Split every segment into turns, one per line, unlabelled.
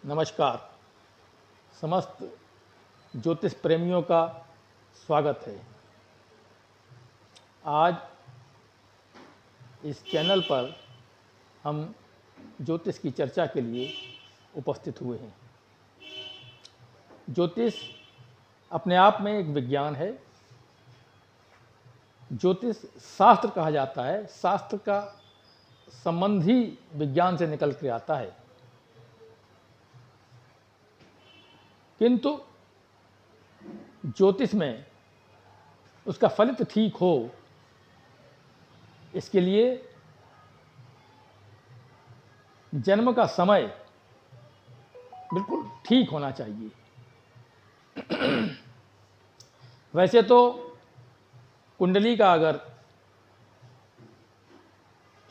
नमस्कार। समस्त ज्योतिष प्रेमियों का स्वागत है। आज इस चैनल पर हम ज्योतिष की चर्चा के लिए उपस्थित हुए हैं। ज्योतिष अपने आप में एक विज्ञान है। ज्योतिष शास्त्र कहा जाता है। शास्त्र का संबंध ही विज्ञान से निकल कर आता है, किंतु ज्योतिष में उसका फलित ठीक हो, इसके लिए जन्म का समय बिल्कुल ठीक होना चाहिए। वैसे तो कुंडली का अगर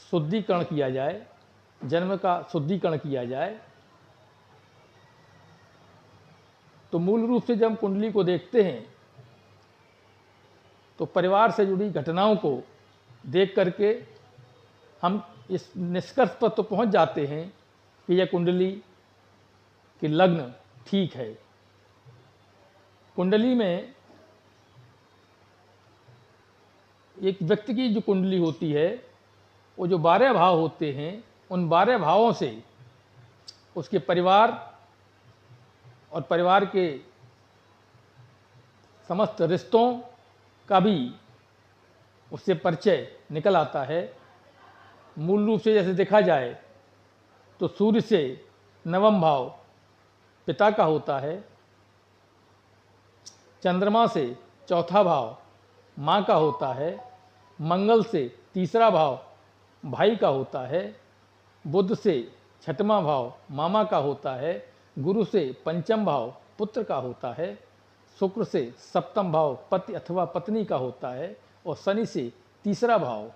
शुद्धिकरण किया जाए, जन्म का शुद्धिकरण किया जाए, तो मूल रूप से जब कुंडली को देखते हैं तो परिवार से जुड़ी घटनाओं को देख करके हम इस निष्कर्ष पर तो पहुंच जाते हैं कि यह कुंडली की लग्न ठीक है। कुंडली में एक व्यक्ति की जो कुंडली होती है, वो जो 12 भाव होते हैं, उन 12 भावों से उसके परिवार और परिवार के समस्त रिश्तों का भी उससे परिचय निकल आता है। मूल रूप से जैसे देखा जाए तो सूर्य से 9वां भाव पिता का होता है, चंद्रमा से 4था भाव माँ का होता है, मंगल से 3रा भाव भाई का होता है, बुध से 6वां भाव मामा का होता है, गुरु से 5वां भाव पुत्र का होता है, शुक्र से 7वां भाव पति अथवा पत्नी का होता है, और शनि से 3रा भाव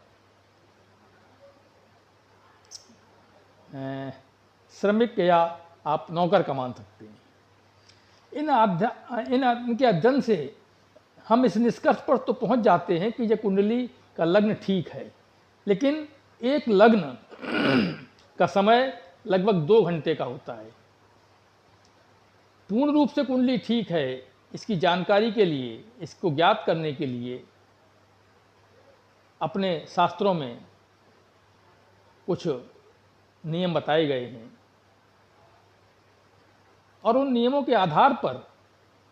श्रमिक या आप नौकर का मान सकते हैं। इनके अध्ययन से हम इस निष्कर्ष पर तो पहुंच जाते हैं कि यह कुंडली का लग्न ठीक है, लेकिन एक लग्न का समय लगभग 2 घंटे का होता है। पूर्ण रूप से कुंडली ठीक है, इसकी जानकारी के लिए, इसको ज्ञात करने के लिए अपने शास्त्रों में कुछ नियम बताए गए हैं, और उन नियमों के आधार पर,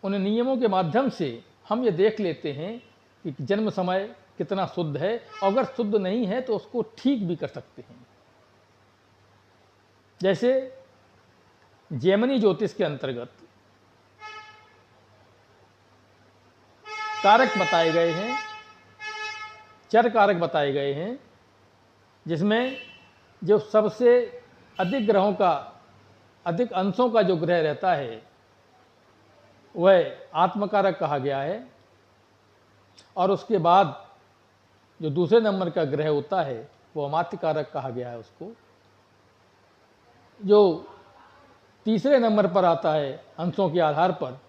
उन नियमों के माध्यम से हम ये देख लेते हैं कि जन्म समय कितना शुद्ध है, और अगर शुद्ध नहीं है तो उसको ठीक भी कर सकते हैं। जैसे जैमिनी ज्योतिष के अंतर्गत कारक बताए गए हैं, चर कारक बताए गए हैं, जिसमें जो सबसे अधिक ग्रहों का, अधिक अंशों का जो ग्रह रहता है वह आत्मकारक कहा गया है, और उसके बाद जो दूसरे नंबर का ग्रह होता है वो अमात्य कारक कहा गया है उसको। जो तीसरे नंबर पर आता है अंशों के आधार पर,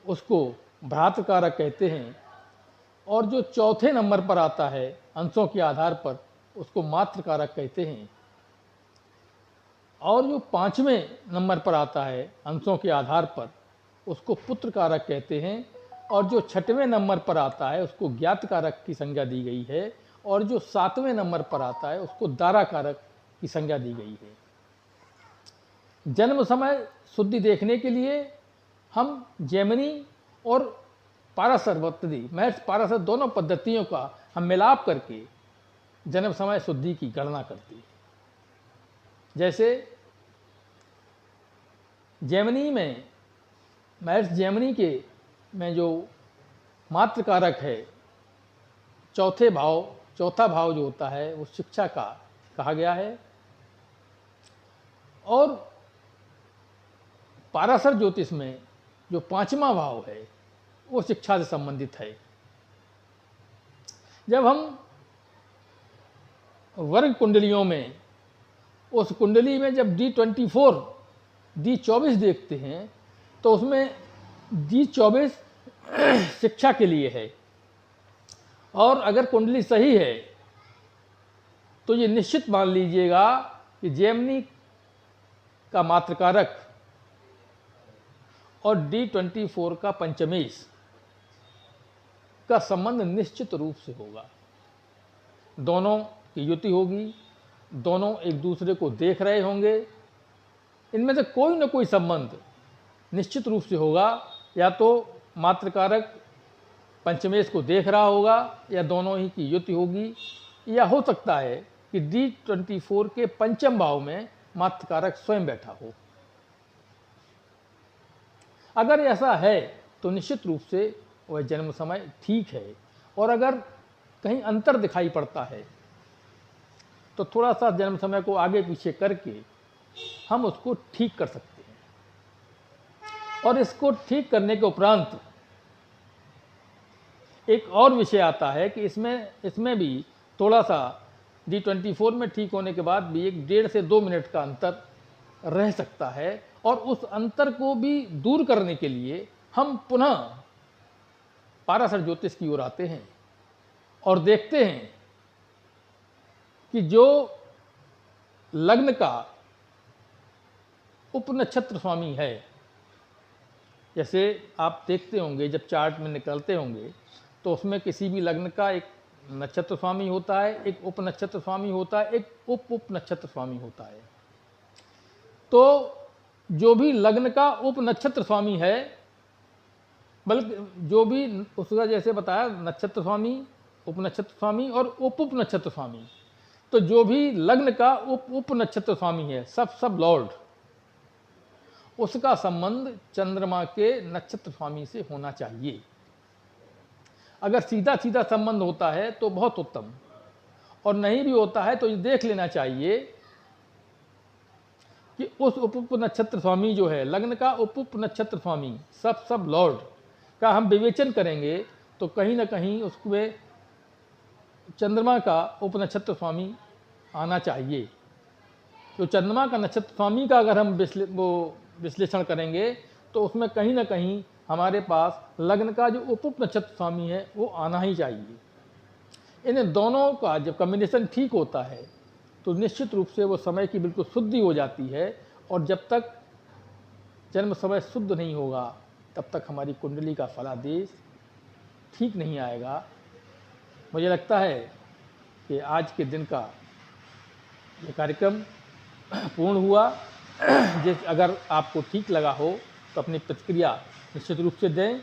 उसको भ्रातृकारक कहते हैं, और जो चौथे नंबर पर आता है अंशों के आधार पर, उसको मात्रकारक कहते हैं, और जो 5वें नंबर पर आता है अंशों के आधार पर, उसको पुत्रकारक कहते हैं, और जो 6वें नंबर पर आता है उसको ज्ञातकारक की संज्ञा दी गई है, और जो 7वें नंबर पर आता है उसको दाराकारक की संज्ञा दी गई है। जन्म समय शुद्धि देखने के लिए हम जैमिनी और पाराशर पद्धति, महर्षि पाराशर दोनों पद्धतियों का हम मिलाप करके जन्म समय शुद्धि की गणना करते हैं। जैसे जैमिनी में, महर्षि जैमिनी के में जो मात्रकारक है, चौथा भाव जो होता है वो शिक्षा का कहा गया है, और पाराशर ज्योतिष में जो 5वां भाव है वो शिक्षा से संबंधित है। जब हम वर्ग कुंडलियों में, उस कुंडली में जब D24, D24 देखते हैं तो उसमें D24 शिक्षा के लिए है, और अगर कुंडली सही है तो ये निश्चित मान लीजिएगा कि जैमिनी का मात्रकारक और D24 का पंचमेश का संबंध निश्चित रूप से होगा। दोनों की युति होगी, दोनों एक दूसरे को देख रहे होंगे, इनमें से कोई न कोई संबंध निश्चित रूप से होगा। या तो मात्रकारक पंचमेश को देख रहा होगा या दोनों ही की युति होगी, या हो सकता है कि D24 के पंचम भाव में मात्रकारक स्वयं बैठा हो। अगर ऐसा है तो निश्चित रूप से वह जन्म समय ठीक है, और अगर कहीं अंतर दिखाई पड़ता है तो थोड़ा सा जन्म समय को आगे पीछे करके हम उसको ठीक कर सकते हैं। और इसको ठीक करने के उपरांत एक और विषय आता है कि इसमें भी थोड़ा सा D24 में ठीक होने के बाद भी 1.5 से 2 मिनट का अंतर रह सकता है, और उस अंतर को भी दूर करने के लिए हम पुनः पाराशर ज्योतिष की ओर आते हैं और देखते हैं कि जो लग्न का उपनक्षत्र स्वामी है, जैसे आप देखते होंगे जब चार्ट में निकलते होंगे तो उसमें किसी भी लग्न का एक नक्षत्र स्वामी होता है, एक उपनक्षत्र स्वामी होता है, एक उप नक्षत्र स्वामी होता है। तो जो भी लग्न का उपनक्षत्र स्वामी है, बल्कि जो भी उसका जैसे बताया नक्षत्र स्वामी, उपनक्षत्र स्वामी और उप नक्षत्र स्वामी, तो जो भी लग्न का उप नक्षत्र स्वामी है, सब लॉर्ड, उसका संबंध चंद्रमा के नक्षत्र स्वामी से होना चाहिए। अगर सीधा सीधा संबंध होता है तो बहुत उत्तम, और नहीं भी होता है तो ये देख लेना चाहिए कि उस उप नक्षत्र स्वामी जो है, लग्न का उप नक्षत्र स्वामी, सब लॉर्ड का हम विवेचन करेंगे तो कहीं ना कहीं उसमें चंद्रमा का उप नक्षत्र स्वामी आना चाहिए। तो चंद्रमा का नक्षत्र स्वामी का अगर हम विश्लेषण करेंगे तो उसमें कहीं ना कहीं हमारे पास लग्न का जो उप नक्षत्र स्वामी है वो आना ही चाहिए। इन दोनों का जब कॉम्बिनेशन ठीक होता है तो निश्चित रूप से वो समय की बिल्कुल शुद्धि हो जाती है, और जब तक जन्म समय शुद्ध नहीं होगा तब तक हमारी कुंडली का फलादेश ठीक नहीं आएगा। मुझे लगता है कि आज के दिन का ये कार्यक्रम पूर्ण हुआ। अगर आपको ठीक लगा हो तो अपनी प्रतिक्रिया निश्चित रूप से दें।